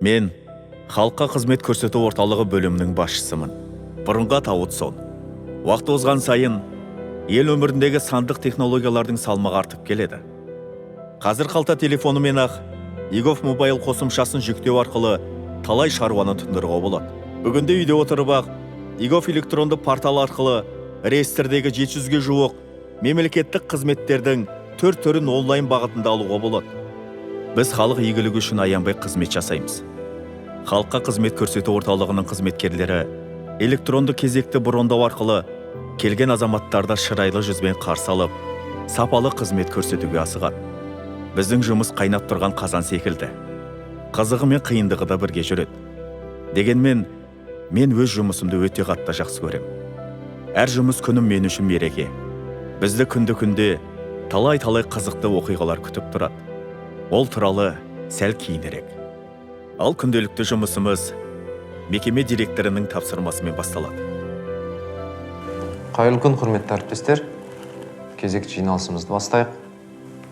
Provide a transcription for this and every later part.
Мен халыққа қызмет көрсету орталығы бөлімінің басшысымын. Бұрынғы атауы сон. Уақыт озған сайын ел өміріндегі сандық технологиялардың салмағы артып келеді. Қазір қалта телефонымен ақ Игов мобайл қосымшасын жүктеу арқылы талай шаруаны тындыруға болады. Бүгінде үйде отырып ақ Игов электронды портал арқылы реестрдегі 700-ге жуық мемлекеттік қызметтердің түрін онлайн бағытында алуға болады. Біз халық игілігі үшін аянбай қызмет жасаймыз. Халыққа қызмет көрсету орталығының қызметкерлері электронды кезекті брондау арқылы келген азаматтарды шырайлы жүзбен қарсы алып, сапалы қызмет көрсетуге асығады. Біздің жұмыс қайнап тұрған қазан секілді. Қызығы мен қиындығы да бірге жүреді. Дегенмен, мен өз жұмысымды өте қатты жақсы көрем. Әр жұмыс күнім мен үшін мереке. Бізді күнді-күнде талай-талай қызықты оқиғалар күтіп тұрады. Ол туралы сәл кейінірек. Ал күнделікті жұмысымыз мекеме директорының тапсырмасымен басталады. Қайырлы күн, құрметті әріптестер. Кезекті жиналысымызды бастайық.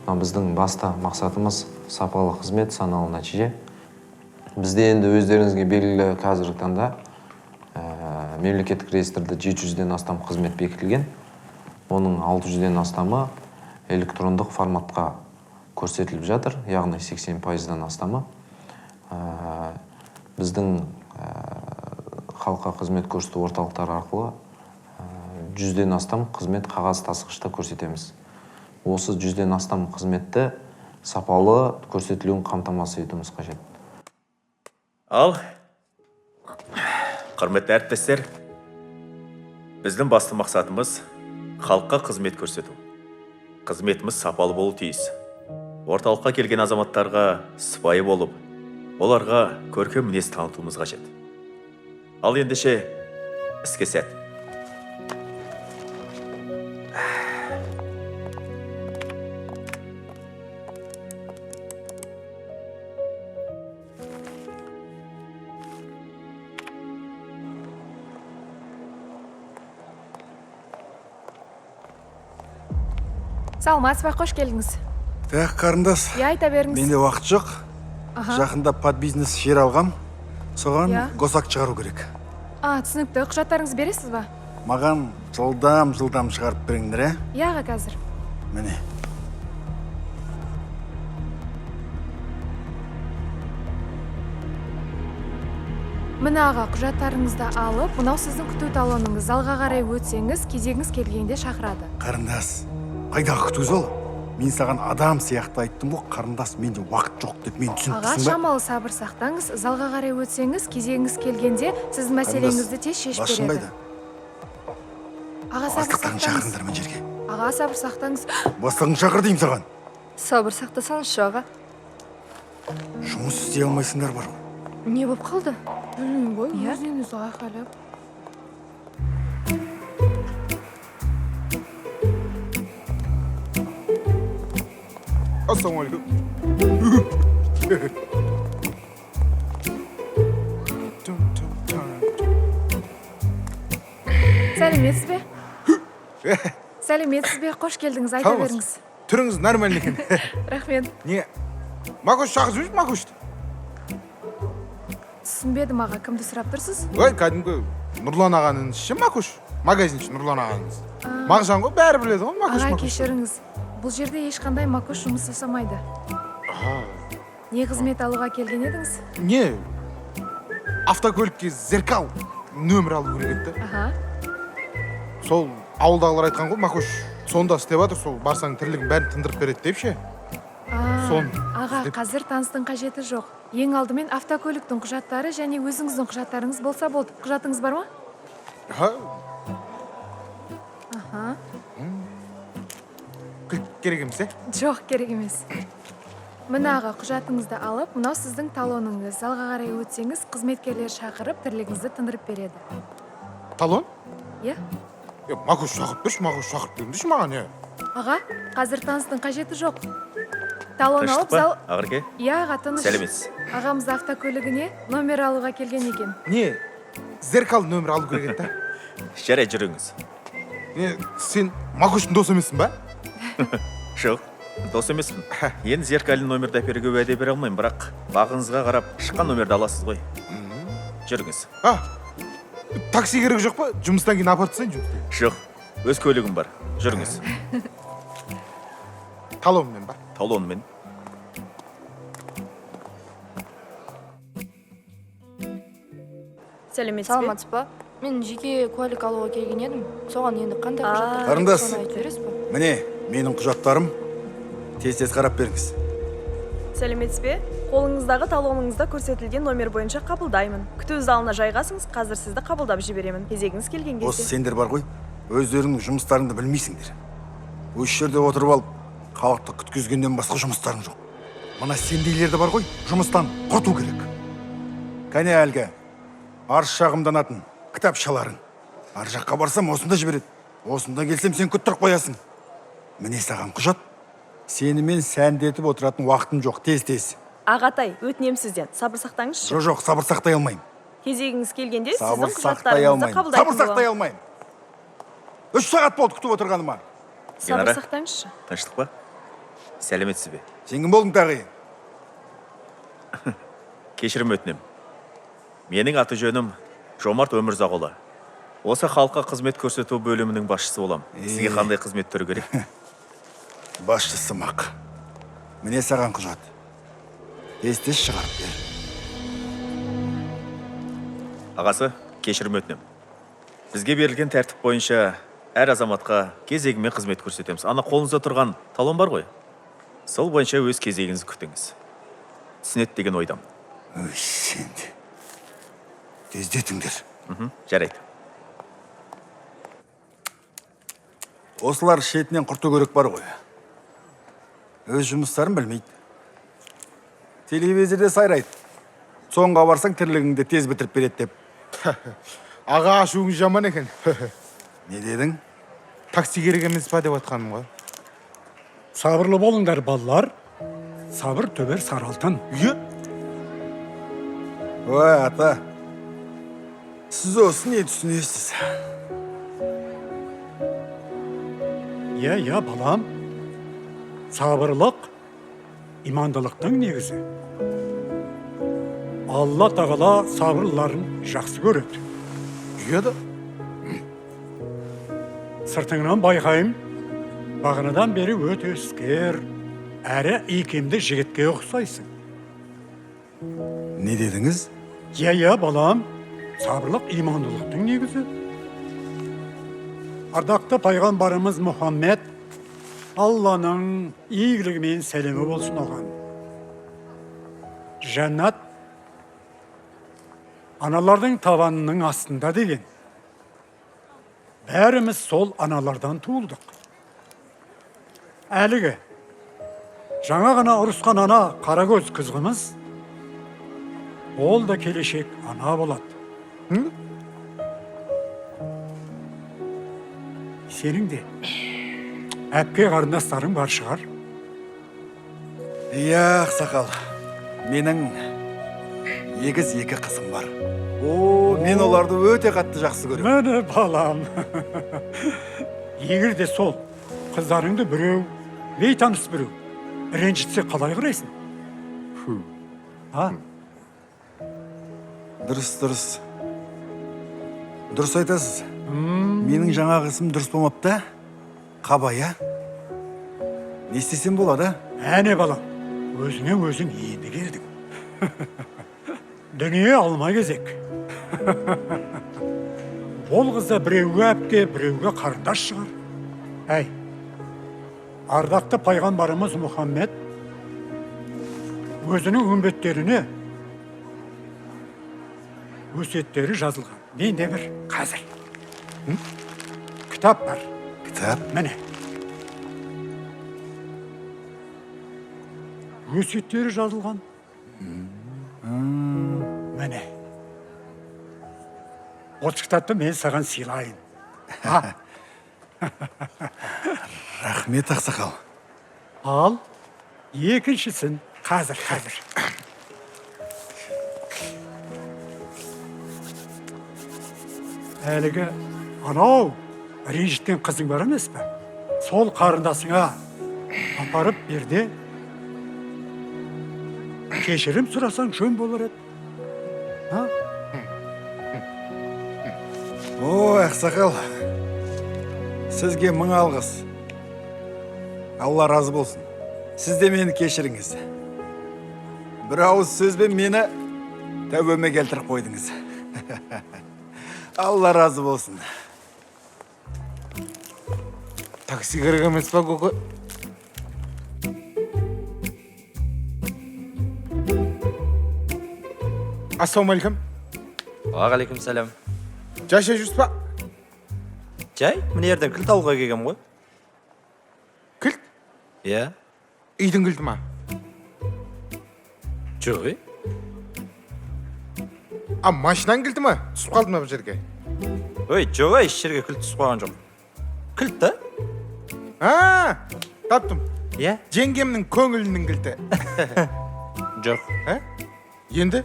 Біздің басты мақсатымыз сапалы қызмет, саналы нәтиже. Бізде енді өздеріңізге белгілі қазіргі таңда мемлекеттік реестрде 700-ден астам қызмет бекітілген. Оның 600-ден астамы электрондық форматқа көрсетіліп жатыр, яғни 80%-дан астамы. Біздің халыққа қызмет көрсету орталықтары арқылы 100-ден астам қызмет қағаз тасығышта көрсетеміз. Осы 100-ден астам қызметті сапалы көрсетілуін қамтамасыз етуіміз қажет. Ал, құрметті әріптестер, біздің басты мақсатымыз халыққа қызмет көрсету. Қызметіміз сапалы болу тиіс. Орталыққа келген азаматтарға сыпайы болып, оларға көркем мінез танытуымыз қажет. Ал ендеше іске сәт. Саламатсыз ба, қош келдіңіз. Так, қарындас. Айта беріңіз. Менде уақыт жоқ. Жақында под бизнес жер алғам. Соған госак шығару керек. Түсінікті. Құжаттарыңызды бересіз ба? Маған жылдам шығарып беріңдер, ә? Аға, қазір. Міне. Міне аға, құжаттарыңызды алып, мынау сіздің күту талоныңыз. Залға қарай өтсеңіз, кезегіңіз келгенде шақырады. Қарындас, қайдағы күтуіз ол? Мен саған адам сияқты айттым ғой, қарындас, менде уақыт жоқ деп мен түсініпсің ба? Аға, шамалы сабыр сақтаңыз. Залға қарай өтсеңіз, кезегіңіз келгенде сіздің мәселеңізді тез шешіп береді. Аға, сабыр сақтаңыз. Шақырыңдар мен жерге. Аға, сабыр сақтаңыз. Бастығын шақыр деймін саған. Сабыр сақтасаңызшы, аға. Жұмыс істей алмайсыңдар бар ғой. Не болып қалды? Білмеймін ғой, өзінен өзі айқайлап. Ассалаумағалейкум. Сәлеметсіз бе? Сәлеметсіз бе? Қош келдіңіз, айта беріңіз. Түріңіз нормально екен. Рахмет. Не? Макуш шақырып жүрсіз, Макушты? Түсінбедім аға, кімді сұрап тұрсыз? Ой, кәдімгі Нұрлан ағаның ше Макуш? Магазинші Нұрлан ағаңыз. Мағжан ғой, бәрі біледі ғой, Макуш. Аға, кешіріңіз. Бұл жерде ешқандай Макуш жұмыс жасамайды. Не қызмет алуға келген едіңіз? Не? Автокөлікке зеркал нөмір алу керек еді. Сол ауылдағылар айтқан ғой, Макуш сонда істеп жатыр, сол барсаң тірлігін бәрін тындырып береді деп ше. Аға, қазір таныстың қажеті жоқ. Ең алдымен автокөліктің құжаттары және өзіңіздің құжаттарыңыз болса болды. Құжатыңыз бар ма? Керек емес, е? Жоқ, керек емес. Міне аға, құжатыңызды алып, мынау сіздің талоныңыз. Залға қарай өтсеңіз, қызметкерлер шақырып, тірлігіңізді тындырып береді. Талон? Е? Макуш шақырып берші, Макуш шақырып беріңдеші маған, е? Аға, қазір таныстың қажеті жоқ. Талон алып, зал... Ағырке? Аға, тыныш. Сәлеметсіз. Ағамыз автокөлігіне номер алуға келген екен. Не? Зеркал нөмір алу керек еді? Жарай жүріңіз. Сен Макуштың досы емессің ба? Жоқ, дос емеспін. Енді зеркальный номерді әперуге уәде бере алмаймын, бірақ бағыңызға қарап шыққан номерді аласыз ғой. Жүріңіз. Такси керек жоқ па? Жұмыстан кейін апарып тастайын жұмыстан. Жоқ, өз көлігім бар. Жүріңіз. Талонмен ба? Талонмен. Сәлеметсіз бе? Саламатсыз ба? Мен жеке куәлік алуға келген едім. Соған енді қандай құжаттар? Қарындас. Соны айтып бересіз ба? Міне, менің құжаттарым. Тез қарап беріңіз. Сәлеметсіз бе? Қолыңыздағы талоныңызда көрсетілген номер бойынша қабылдаймын. Күту залына жайғасыңыз, қазір сізді қабылдап жіберемін. Кезегіңіз келген кезде. Осы сендер бар ғой, өздеріңнің жұмыстарыңды білмейсіңдер. Осы жерде отырып алып, халықты күткізгеннен басқа жұмыстарың жоқ. Мына сендейлерді бар ғой, жұмыстан құрту керек. Кәне әлгі, арыз шағымданатын кітапшаларың. Ар жаққа барсам осында жібереді. Осында келсем сен күттіріп қоясың. Міне саған құжат. Сенімен сәндетіп отыратын уақытым жоқ, тез. Ағатай, өтінем сізден. Сабыр сақтаңызшы. Жоқ, сабыр сақтай алмаймын. Кезегіңіз келгенде Сабыр сіздің сақтай құжаттарыңызды алмаймын. қабылдайтын Сабыр сақтай боламын. алмаймын. 3 сағат болды күтіп отырғаныма. Сабыр Динара. сақтаңызшы. Тыныштық па? Сәлеметсіз бе? Сен кім болдың тағы? Кешірім өтінем. Менің аты жөнім Жомарт Өмірзақұлы. Осы халыққа қызмет көрсету бөлімінің басшысы болам. Сізге қандай қызмет түрі керек? Басшысы мақ. Міне саған құжат. Тез шығарып бер. Ағасы, кешірім өтінем. Бізге берілген тәртіп бойынша әр азаматқа кезегімен қызмет көрсетеміз. Ана қолыңызда тұрған талон бар ғой? Сол бойынша өз кезегіңізді күтіңіз. Түсінеді деген ойдам. Өй, сенде. Тездетіңдер. Жарайды. Осылар шетінен құрту керек бар ғой. Өз жұмыстарын білмейді. Телевизорде сайрайды. Соңға барсаң тірлігіңді тез бітіріп береді деп. Аға ашуыңыз жаман екен. Не дедің? Такси керек емес па деп атқаным ғой. Сабырлы болыңдар, балалар. Сабыр төбер сары алтын. Ой, ата. Сіз осы не түсінесіз? Я, балам. Сабырлық имандылықтың негізі. Алла тағала сабырларын жақсы көреді. Да. Сыртыңнан байқайым, бағанадан бері өте іскер, әрі икемді жігітке ұқсайсың. Не дедіңіз? Я, балам. Сабырлық имандылықтың негізі. Ардақты пайғамбарымыз Мұхаммед Алланың игілігімен сәлемі болсын оған. Жәннат аналардың табанының астында деген. Бәріміз сол аналардан туылдық. Әлігі жаңа ғана ұрысқан ана қарагөз қызғымыз, ол да келешек ана болады. Сенің де әпке қарындастарың бар шығар. Иә, ақсақал. Менің егіз екі қызым бар. Мен оларды өте қатты жақсы көремін. Мәне балам. Егер де сол қыздарыңды біреу, бейтаныс біреу, ренжітсе қалай қарайсың? Дұрыс. Дұрыс айтасыз. Менің жаңа қысым дұрыс болмапты. Қабая. Не істесем болады? Әне балам, өзіңе өзің енді келдің. Дүние алма кезек. Ол қызда біреуге әпке, біреуге қарындас шығар. Әй, ардақты пайғамбарымыз Мұхаммед өзінің үмбеттеріне өсиеттері жазылған. Менде бір қазір кітап бар. Кітап? Міне. Өсиеттері жазылған. Міне. Осы кітапты мен саған сыйлайын. Рахмет, ақсақал. Ал, екіншісін қазір. Әлігі анау ренжіткен қызың бар емес пе? Сол қарындасыңа апарып берді. Кешірім сұрасаң жөн болар еді. Ha? О, ақсақал, сізге мың алғыс. Алла разы болсын. Сіз де мені кешіріңіз. Бір ауыз сөзбен мені тәубеме келтіріп қойдыңыз. Алла разы болсын. Такси керек емес па, көке? Ассалаумағалейкум. Уағалейкум сәлем. Жайша жүрсіз ба? Жай, міне ерден кілт алуға келгем ғой. Кілт? Иә. Үйдің кілті ма? Жоқ, Машинаның кілті ма? Түсіп қалды ма бір жерге? жоқ, еш жерге кілт түсіп қалған жоқ. Кілт та? Таптым. Иә? Жеңгемнің көңілінің кілті. Жоқ. Енді?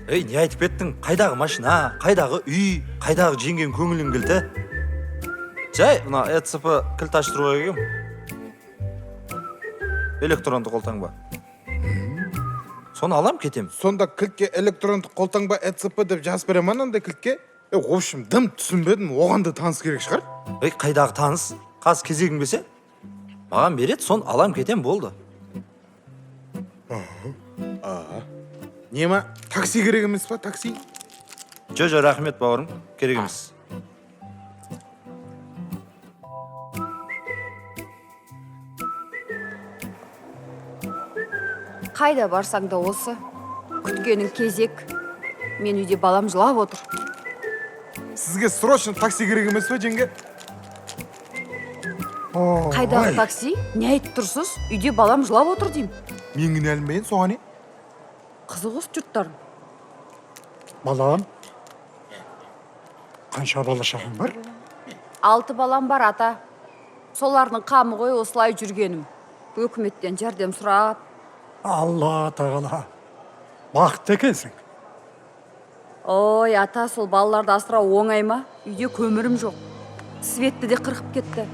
Не айтып кеттің? Қайдағы машина, қайдағы үй, қайдағы жеңген көңілің кілті? Жай, мына ЭЦП кілт аштыруға келгем. Электронды қолтаңба. Соны алам кетем. Сонда кілтке электронды қолтаңба ЭЦП деп жазып бере ма андай кілтке? В общем, дым түсінбедім, оған да таныс керек шығар. Қайдағы таныс? Қазір кезегім келсе, маған береді, сон алам кетем болды. Нема, такси керек емес па, такси? Жо, рахмет бауырым, керек емес. Қайда барсаң да осы, күткенің кезек. Мен үйде балам жылап отыр. Сізге срочно такси керек емес па, жеңге? Қайдағы такси? Не айтып тұрсыз? Үйде балам жылап отыр деймін. Мен не әлінбейін, соған не? Қызық осы жұрттарың. Балам, қанша бала шағың бар? 6 балам бар, ата. Солардың қамы ғой осылай жүргенім. Өкіметтен жәрдем сұрап. Алла тағала, бақытты екенсің. Ой, ата, сол балаларды асырау оңай ма? Үйде көмірім жоқ. Светті де қырқып кетті.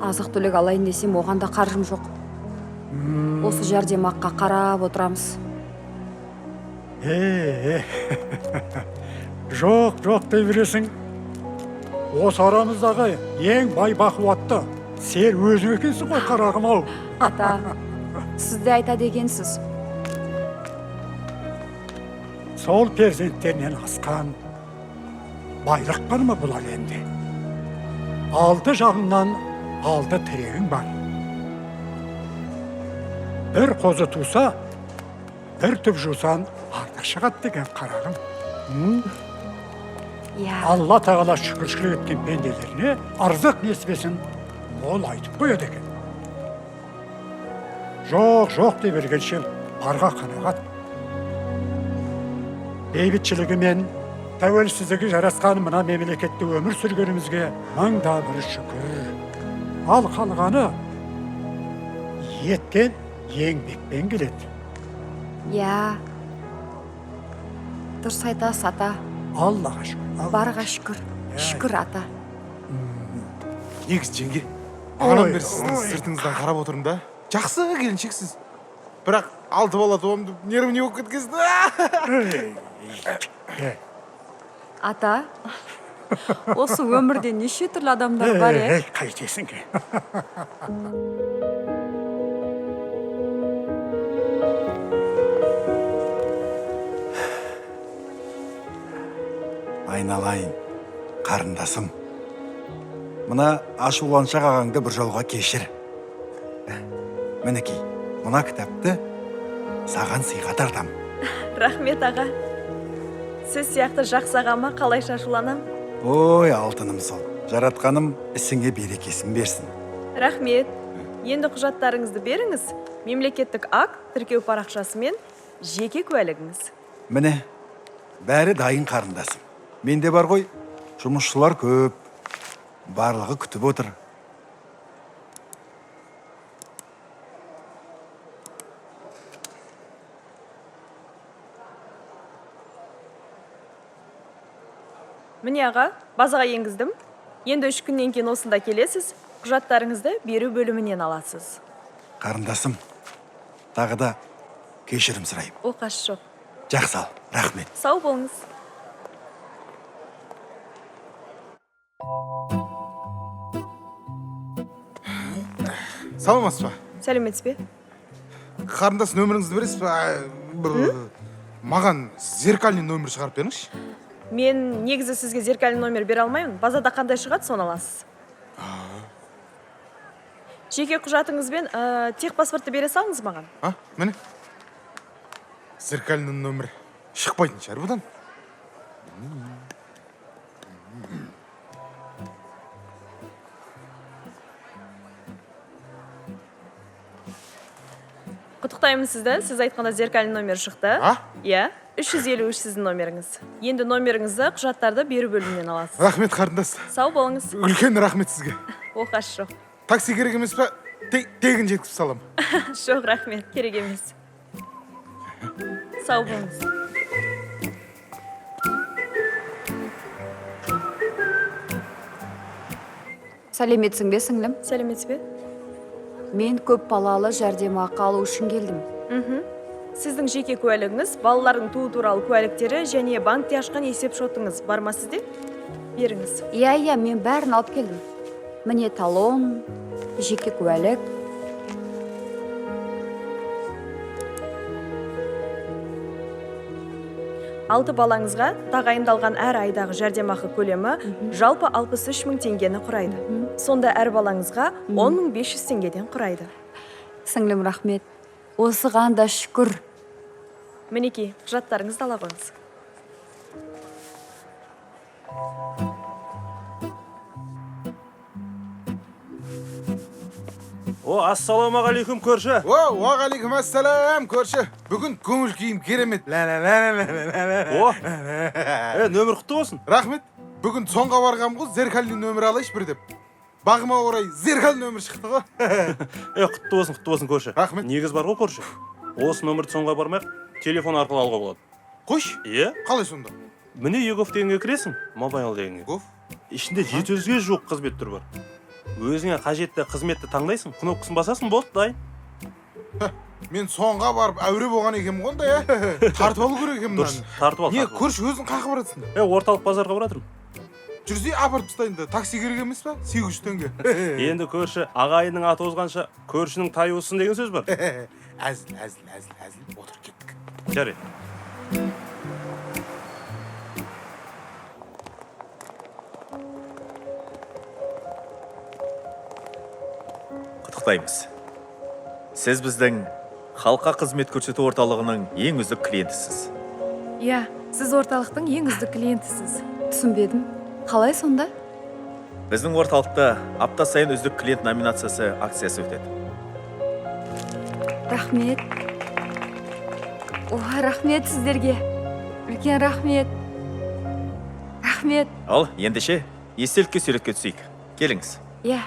Азық түлік алайын десем, оған да қаржым жоқ. Осы жәрдем аққа қарап отырамыз. Жоқ дей бересің. Осы арамыздағы ең бай бақуатты сен өзің екенсің ғой, қарағым ау. Ата, сіз де айта дегенсіз. Сол перзенттерінен асқан байлық бар ма бұл әлемде? 6 жағыңнан 6 тірегің бар. Бір қозы туса, бір түп жусан артық шығады деген, қарағым. Алла тағала шүкіршілік еткен пенделеріне арзық несібесін мол айтып қояды екен. Жоқ деп бергенше барға қанағат. Бейбітшілігі мен тәуелсіздігі жарасқан мына мемлекетте өмір сүргенімізге мыңда бір шүкір. Ал қалғаны еттен еңбекпен келеді. Дұрыс айтасыз, ата. Аллаға шүкір. Барға шүкір. Шүкір, ата. Негіз жеңге, ағанан бері сіздің сыртыңыздан қарап отырмын да. Жақсы келіншексіз. Бірақ 6 бала туамды, нерві не болып кеткенсін. Ата, осы өмірде неше түрлі адамдар бар, Қайтесің ке? Айналайын, қарындасым. Мына ашуланшақ ағаңды бір жолға кешір. Мінекей, мына кітапты саған сыйға тартам. Рахмет, аға. Сіз сияқты жақсы ағама қалай ашуланам? Ой, алтыным сол. Жаратқаным ісіңе берекесін берсін. Рахмет. Енді құжаттарыңызды беріңіз. Мемлекеттік акт, тіркеу парақшасы мен жеке куәлігіңіз. Міне, бәрі дайын, қарындасым. Менде бар ғой, жұмысшылар көп. Барлығы күтіп отыр. Міне аға, базаға енгіздім. Енді 3 күннен кейін осында келесіз. Құжаттарыңызды беру бөлімінен аласыз. Қарындасым, тағы да кешірім сұрайым. Оқасы жоқ. Жақсы ал, рахмет. Сау болыңыз. саламатсыз ба? Сәлеметсіз бе? Қарындас нөміріңізді бересіз ба? Маған зеркальный нөмір шығарып беріңізші. Мен негізі сізге зеркальный номер бере алмаймын. Базада қандай шығады, соны аласыз. Жеке құжатыңызбен техпаспортты бере салыңыз маған. Міне. Зеркальный нөмір шықпайтын шығар бұдан. Құттықтаймын сізді. Сіз айтқанда зеркальный номер шықты. Иә, 353 сіздің номеріңіз. Енді номеріңізді құжаттарды беру бөлімінен аласыз. Рахмет қарындас. Сау болыңыз. Үлкен рахмет сізге. Оқасы жоқ. Такси керек емес па? Тегін жеткізіп салам. Жоқ, рахмет. Керек емес. Сау болыңыз. Сәлеметсің бе, сіңлім? Сәлеметсіз бе? Мен көп балалы жәрдемақы алу үшін келдім. Сіздің жеке куәлігіңіз, балалардың туу туралы куәліктері және банкте ашқан есеп шотыңыз бар ма сізде? Беріңіз. Иә, мен бәрін алып келдім. Міне талон, жеке куәлік. Алты балаңызға тағайындалған әр айдағы жәрдемақы көлемі жалпы 63 мың теңгені құрайды. Сонда әр балаңызға 10.500 теңгеден құрайды. Сіңлім, рахмет. Осыған да шүкір. Мінекей, құжаттарыңызды ала қойыңыз. Ассалаумағалейкум, көрші. Уағалейкум ассалам, көрші. Бүгін көңіл күйім керемет. Нөмір құтты болсын. Рахмет. Бүгін соңға барғам ғой, зеркальный нөмір алайшы бір деп. Бағыма орай зеркальный нөмір шықты ғой. Құтты болсын, көрші. Рахмет. Негіз бар ғой, көрші. Осы нөмірді соңға бармақ, телефон арқылы алуға болады. Қойш? Иә? Қалай сонда? Міне егов дегенге кіресің, мобайл дегенге. Егов? Ішінде 700-ге жоқ қызмет түрі бар. Өзіңе қажетті қызметті таңдайсың, кнопкасын басасың, болды, дайын. Мен соңға барып әуре болған екем ғонда, тартып алу керек екем. Дұрыс, тартып ал. Не, көрші өзің қақы баратсың? Орталық базарға баратырмын. Жүрсе апарып тастайын, такси керек емес па? 800 теңге. Енді көрші, ағайынның аты озғанша, көршінің тайы озсын деген сөз бар. Әзіл. Отыр кеттік. Жарай. Құттықтаймыз. Сіз біздің халыққа қызмет көрсету орталығының ең үздік клиентісіз. Иә, сіз орталықтың ең үздік клиентісіз. Түсінбедім. Қалай сонда? Біздің орталықта апта сайын үздік клиент номинациясы акциясы өтеді. Рахмет. Рахмет сіздерге. Үлкен рахмет. Рахмет. Ал, ендеше, естелікке суретке түсейік. Келіңіз. Иә.